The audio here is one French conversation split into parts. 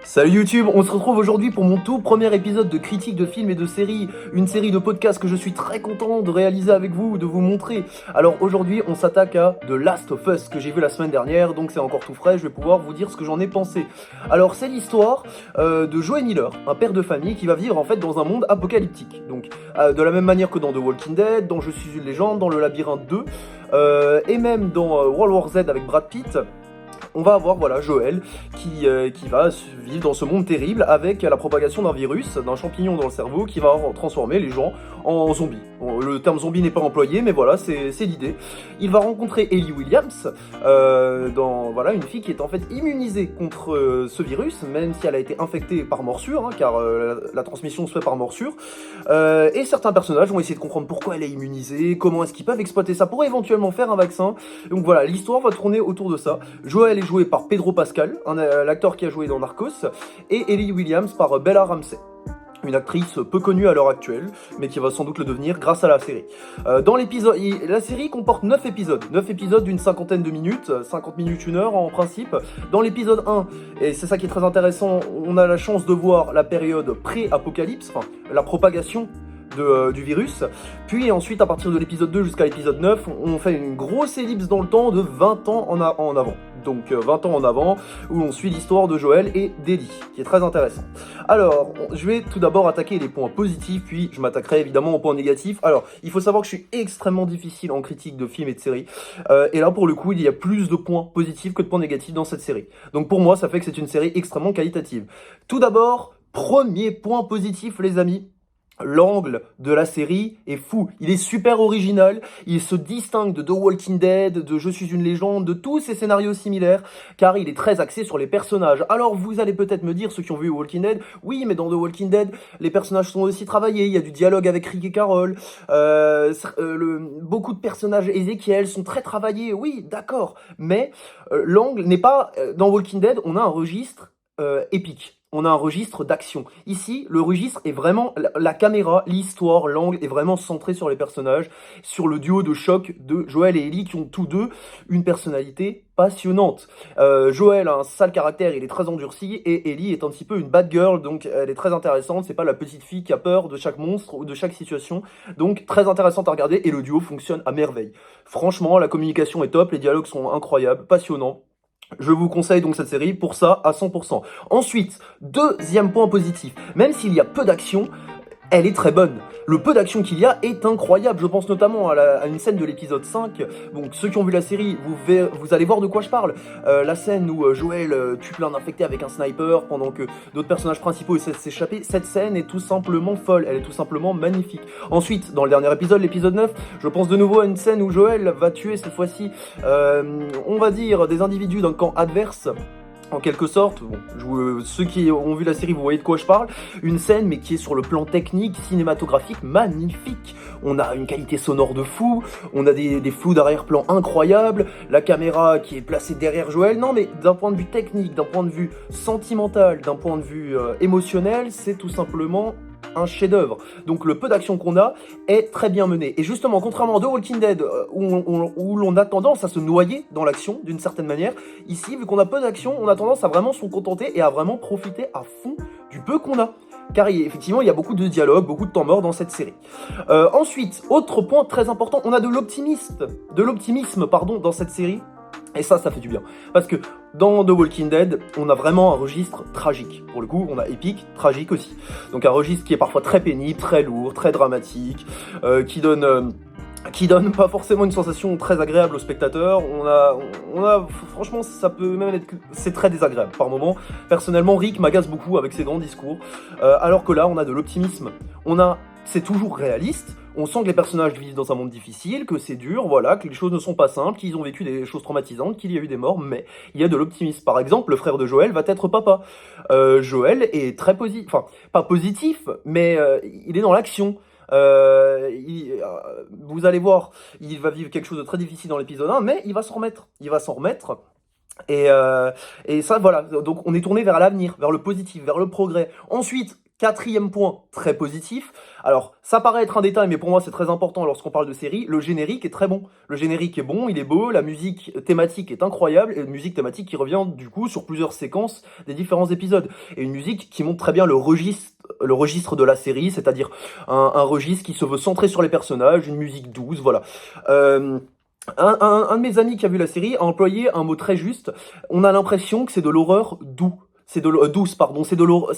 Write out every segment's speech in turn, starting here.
Salut YouTube, on se retrouve aujourd'hui pour mon tout premier épisode de critique de films et de séries, une série de podcasts que je suis très content de réaliser avec vous, de vous montrer. Alors aujourd'hui on s'attaque à The Last of Us que j'ai vu la semaine dernière, donc c'est encore tout frais, je vais pouvoir vous dire ce que j'en ai pensé. Alors c'est l'histoire de Joe Miller, un père de famille qui va vivre en fait dans un monde apocalyptique. Donc de la même manière que dans The Walking Dead, dans Je suis une légende, dans Le Labyrinthe 2, et même dans World War Z avec Brad Pitt. On va avoir voilà Joël qui va vivre dans ce monde terrible avec la propagation d'un virus, d'un champignon dans le cerveau qui va transformer les gens en zombies. Bon, le terme zombie n'est pas employé, mais voilà, c'est l'idée. Il va rencontrer Ellie Williams, voilà, une fille qui est en fait immunisée contre ce virus, même si elle a été infectée par morsure, hein, car la transmission se fait par morsure. Et certains personnages vont essayer de comprendre pourquoi elle est immunisée, comment est-ce qu'ils peuvent exploiter ça pour éventuellement faire un vaccin. Donc voilà, l'histoire va tourner autour de ça. Joël est joué par Pedro Pascal, l'acteur qui a joué dans Narcos, et Ellie Williams par Bella Ramsey, une actrice peu connue à l'heure actuelle, mais qui va sans doute le devenir grâce à la série. La série comporte 9 épisodes d'une cinquantaine de minutes, 50 minutes, 1 heure en principe. Dans l'épisode 1, et c'est ça qui est très intéressant, on a la chance de voir la période pré-apocalypse, enfin la propagation du virus, puis ensuite à partir de l'épisode 2 jusqu'à l'épisode 9, on fait une grosse ellipse dans le temps de 20 ans en avant. Donc 20 ans en avant, où on suit l'histoire de Joël et d'Ellie, qui est très intéressant. Alors, je vais tout d'abord attaquer les points positifs, puis je m'attaquerai évidemment aux points négatifs. Alors, il faut savoir que je suis extrêmement difficile en critique de films et de séries, et là pour le coup, il y a plus de points positifs que de points négatifs dans cette série. Donc pour moi, ça fait que c'est une série extrêmement qualitative. Tout d'abord, premier point positif les amis, l'angle de la série est fou, il est super original, il se distingue de The Walking Dead, de Je suis une légende, de tous ces scénarios similaires, car il est très axé sur les personnages. Alors vous allez peut-être me dire, ceux qui ont vu Walking Dead, oui mais dans The Walking Dead, les personnages sont aussi travaillés, il y a du dialogue avec Rick et Carol, beaucoup de personnages Ezekiel sont très travaillés, oui d'accord, mais l'angle n'est pas, dans Walking Dead on a un registre épique. On a un registre d'action. Ici, le registre est vraiment la caméra, l'histoire, l'angle est vraiment centré sur les personnages, sur le duo de choc de Joël et Ellie qui ont tous deux une personnalité passionnante. Joël a un sale caractère, il est très endurci, et Ellie est un petit peu une bad girl, donc elle est très intéressante. C'est pas la petite fille qui a peur de chaque monstre ou de chaque situation, donc très intéressante à regarder et le duo fonctionne à merveille. Franchement, la communication est top, les dialogues sont incroyables, passionnants. Je vous conseille donc cette série pour ça à 100%. Ensuite, deuxième point positif, même s'il y a peu d'action, elle est très bonne. Le peu d'action qu'il y a est incroyable. Je pense notamment à une scène de l'épisode 5. Donc ceux qui ont vu la série, vous allez voir de quoi je parle. La scène où Joël tue plein d'infectés avec un sniper pendant que d'autres personnages principaux essaient de s'échapper. Cette scène est tout simplement folle, elle est tout simplement magnifique. Ensuite, dans le dernier épisode, l'épisode 9, je pense de nouveau à une scène où Joël va tuer cette fois-ci, on va dire, des individus d'un camp adverse. En quelque sorte, bon, ceux qui ont vu la série, vous voyez de quoi je parle. Une scène, mais qui est sur le plan technique, cinématographique, magnifique. On a une qualité sonore de fou, on a des flous d'arrière-plan incroyables, la caméra qui est placée derrière Joël. Non, mais d'un point de vue technique, d'un point de vue sentimental, d'un point de vue émotionnel, c'est tout simplement un chef-d'œuvre. Donc le peu d'action qu'on a est très bien mené. Et justement, contrairement à The Walking Dead, où l'on a tendance à se noyer dans l'action, d'une certaine manière, ici, vu qu'on a peu d'action, on a tendance à vraiment s'en contenter et à vraiment profiter à fond du peu qu'on a. Car effectivement, il y a beaucoup de dialogue, beaucoup de temps mort dans cette série. Ensuite, autre point très important, on a de l'optimisme dans cette série. Et ça fait du bien. Parce que dans The Walking Dead, on a vraiment un registre tragique. Pour le coup, on a épique, tragique aussi. Donc un registre qui est parfois très pénible, très lourd, très dramatique, qui donne pas forcément une sensation très agréable au spectateur. Franchement, ça peut même être, c'est très désagréable par moments. Personnellement, Rick m'agace beaucoup avec ses grands discours, alors que là, on a de l'optimisme. C'est toujours réaliste. On sent que les personnages vivent dans un monde difficile, que c'est dur, voilà, que les choses ne sont pas simples, qu'ils ont vécu des choses traumatisantes, qu'il y a eu des morts, mais il y a de l'optimisme. Par exemple, le frère de Joël va être papa. Joël est très positif, enfin, pas positif, mais il est dans l'action. Vous allez voir, il va vivre quelque chose de très difficile dans l'épisode 1, mais il va s'en remettre. Et ça, voilà, donc on est tourné vers l'avenir, vers le positif, vers le progrès. Ensuite, Quatrième point, très positif. Alors, ça paraît être un détail, mais pour moi, c'est très important lorsqu'on parle de série. Le générique est très bon. Le générique est bon, il est beau, la musique thématique est incroyable, et une musique thématique qui revient, du coup, sur plusieurs séquences des différents épisodes. Et une musique qui montre très bien le registre de la série, c'est-à-dire un registre qui se veut centré sur les personnages, une musique douce, voilà. Euh, un de mes amis qui a vu la série a employé un mot très juste. On a l'impression que c'est de l'horreur doux. C'est de douce, pardon. C'est de l'horreur.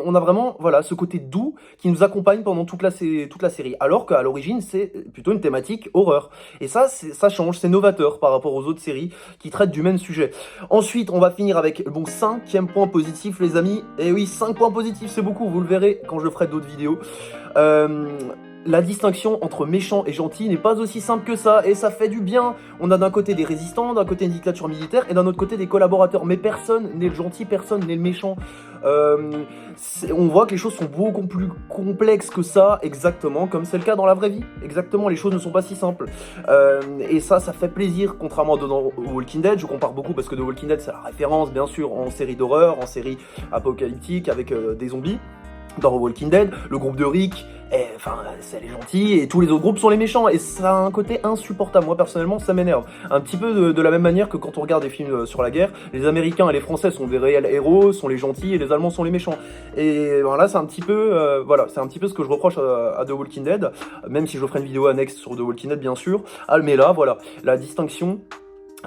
On a vraiment, voilà, ce côté doux qui nous accompagne pendant toute la série. Alors qu'à l'origine, c'est plutôt une thématique horreur. Et ça, ça change, c'est novateur par rapport aux autres séries qui traitent du même sujet. Ensuite, on va finir avec, bon, cinquième point positif, les amis. Et oui, 5 points positifs, c'est beaucoup. Vous le verrez quand je ferai d'autres vidéos. La distinction entre méchant et gentil n'est pas aussi simple que ça, et ça fait du bien. On a d'un côté des résistants, d'un côté une dictature militaire, et d'un autre côté des collaborateurs. Mais personne n'est le gentil, personne n'est le méchant. On voit que les choses sont beaucoup plus complexes que ça, exactement, comme c'est le cas dans la vraie vie. Exactement, les choses ne sont pas si simples. Et ça fait plaisir, contrairement à The Walking Dead. Je compare beaucoup parce que The Walking Dead, c'est la référence, bien sûr, en série d'horreur, en série apocalyptique, avec des zombies. Dans The Walking Dead, le groupe de Rick, c'est les gentils et tous les autres groupes sont les méchants et ça a un côté insupportable. Moi personnellement, ça m'énerve. Un petit peu de la même manière que quand on regarde des films sur la guerre, les Américains et les Français sont des réels héros, sont les gentils et les Allemands sont les méchants. Et là, c'est un petit peu, c'est un petit peu ce que je reproche à The Walking Dead, même si je ferai une vidéo annexe sur The Walking Dead bien sûr. Ah, mais là, voilà, la distinction.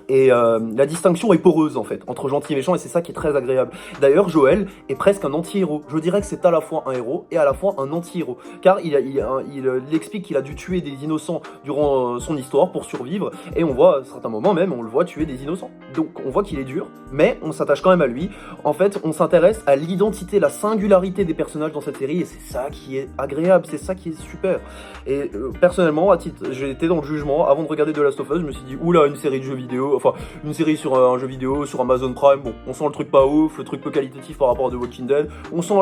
Et la distinction est poreuse en fait entre gentil et méchant et c'est ça qui est très agréable. D'ailleurs Joel est presque un anti-héros. Je dirais que c'est à la fois un héros et à la fois un anti-héros. Car il explique qu'il a dû tuer des innocents durant son histoire pour survivre. Et on voit à certains moments même, on le voit tuer des innocents. Donc on voit qu'il est dur, mais on s'attache quand même à lui. En fait on s'intéresse à l'identité, la singularité des personnages dans cette série. Et c'est ça qui est agréable, c'est ça qui est super. Et personnellement, à titre, j'ai été dans le jugement avant de regarder The Last of Us. Je me suis dit, oula, une série de jeux vidéo. Enfin, une série sur un jeu vidéo, sur Amazon Prime, bon, on sent le truc pas ouf, le truc peu qualitatif par rapport à The Walking Dead, on sent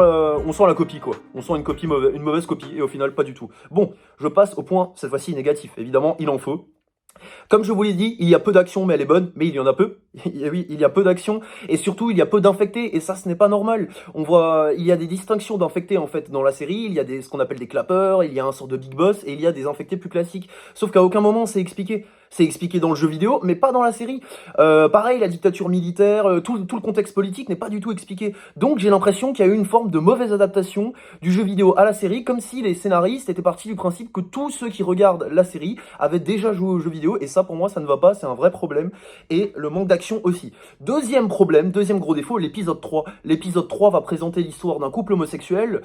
la copie quoi, on sent une mauvaise copie, et au final pas du tout. Bon, je passe au point, cette fois-ci négatif, évidemment, il en faut. Comme je vous l'ai dit, il y a peu d'actions, mais elle est bonne, mais il y en a peu. Oui, il y a peu d'actions, et surtout, il y a peu d'infectés, et ça, ce n'est pas normal. On voit, il y a des distinctions d'infectés, en fait, dans la série, il y a ce qu'on appelle des clappeurs, il y a un sort de big boss, et il y a des infectés plus classiques. Sauf qu'à aucun moment, c'est expliqué. C'est expliqué dans le jeu vidéo, mais pas dans la série. Pareil, la dictature militaire, tout le contexte politique n'est pas du tout expliqué. Donc j'ai l'impression qu'il y a eu une forme de mauvaise adaptation du jeu vidéo à la série, comme si les scénaristes étaient partis du principe que tous ceux qui regardent la série avaient déjà joué au jeu vidéo, et ça pour moi ça ne va pas, c'est un vrai problème, et le manque d'action aussi. Deuxième problème, deuxième gros défaut, l'épisode 3. L'épisode 3 va présenter l'histoire d'un couple homosexuel,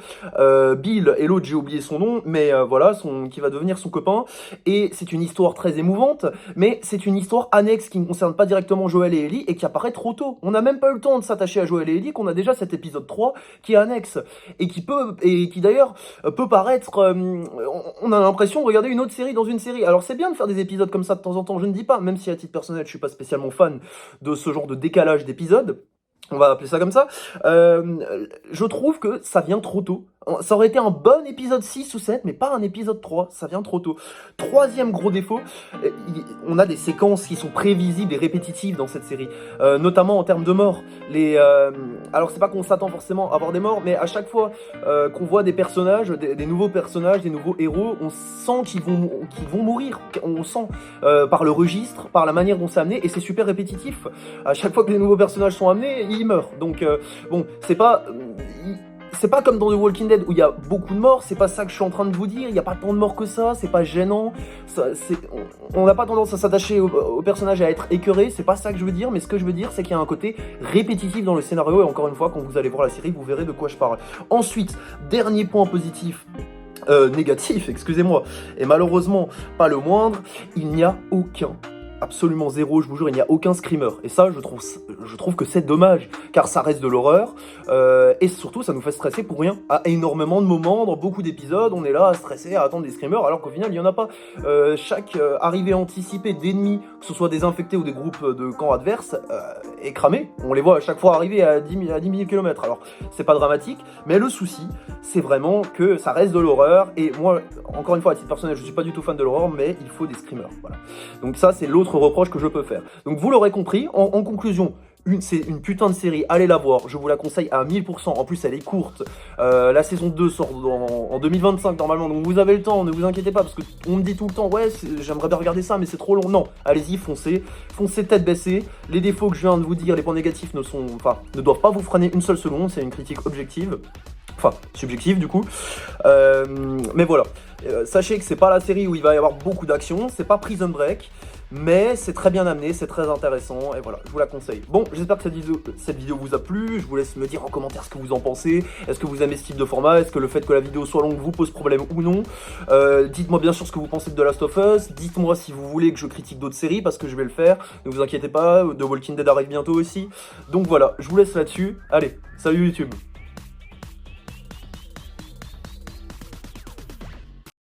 Bill et l'autre j'ai oublié son nom, mais voilà, qui va devenir son copain, et c'est une histoire très émouvante, mais c'est une histoire annexe qui ne concerne pas directement Joel et Ellie et qui apparaît trop tôt. On n'a même pas eu le temps de s'attacher à Joel et Ellie, qu'on a déjà cet épisode 3 qui est annexe et qui d'ailleurs peut paraître, on a l'impression de regarder une autre série dans une série. Alors c'est bien de faire des épisodes comme ça de temps en temps, je ne dis pas, même si à titre personnel je suis pas spécialement fan de ce genre de décalage d'épisodes, on va appeler ça comme ça, je trouve que ça vient trop tôt. Ça aurait été un bon épisode 6 ou 7, mais pas un épisode 3, ça vient trop tôt. Troisième gros défaut, on a des séquences qui sont prévisibles et répétitives dans cette série, notamment en termes de morts. Alors c'est pas qu'on s'attend forcément à avoir des morts, mais à chaque fois qu'on voit des personnages, des nouveaux personnages, des nouveaux héros, on sent qu'ils vont mourir. On sent par le registre, par la manière dont c'est amené, et c'est super répétitif. À chaque fois que des nouveaux personnages sont amenés, ils meurent. Donc bon, c'est pas comme dans The Walking Dead où il y a beaucoup de morts, c'est pas ça que je suis en train de vous dire, il n'y a pas tant de morts que ça, c'est pas gênant, on n'a pas tendance à s'attacher au personnage et à être écœuré, c'est pas ça que je veux dire, mais ce que je veux dire c'est qu'il y a un côté répétitif dans le scénario, et encore une fois, quand vous allez voir la série, vous verrez de quoi je parle. Ensuite, dernier point positif, négatif, excusez-moi, et malheureusement pas le moindre, il n'y a absolument zéro, je vous jure, il n'y a aucun screamer. Et ça, je trouve que c'est dommage, car ça reste de l'horreur, et surtout, ça nous fait stresser pour rien. À énormément de moments, dans beaucoup d'épisodes, on est là à stresser, à attendre des screamers, alors qu'au final, il n'y en a pas. Chaque arrivée anticipée d'ennemis, que ce soit des infectés ou des groupes de camps adverses, est cramée. On les voit à chaque fois arriver à 10 000 km. Alors, c'est pas dramatique, mais le souci, c'est vraiment que ça reste de l'horreur, et moi, encore une fois, à titre personnel, je suis pas du tout fan de l'horreur, mais il faut des screamers, voilà. Donc ça, c'est l'autre reproche que je peux faire. Donc vous l'aurez compris, en conclusion, C'est une putain de série, allez la voir, je vous la conseille à 1000%, en plus elle est courte, la saison 2 sort en 2025 normalement, donc vous avez le temps, ne vous inquiétez pas, parce qu'on me dit tout le temps, ouais j'aimerais bien regarder ça mais c'est trop long, non, allez-y, foncez, foncez tête baissée, les défauts que je viens de vous dire, les points négatifs ne doivent pas vous freiner une seule seconde, c'est une critique objective, enfin subjective du coup, mais voilà, sachez que c'est pas la série où il va y avoir beaucoup d'action, c'est pas Prison Break, mais c'est très bien amené, c'est très intéressant, et voilà, je vous la conseille. Bon, j'espère que cette vidéo vous a plu, je vous laisse me dire en commentaire ce que vous en pensez, est-ce que vous aimez ce type de format, est-ce que le fait que la vidéo soit longue vous pose problème ou non, dites-moi bien sûr ce que vous pensez de The Last of Us, dites-moi si vous voulez que je critique d'autres séries, parce que je vais le faire, ne vous inquiétez pas, The Walking Dead arrive bientôt aussi, donc voilà, je vous laisse là-dessus, allez, salut YouTube.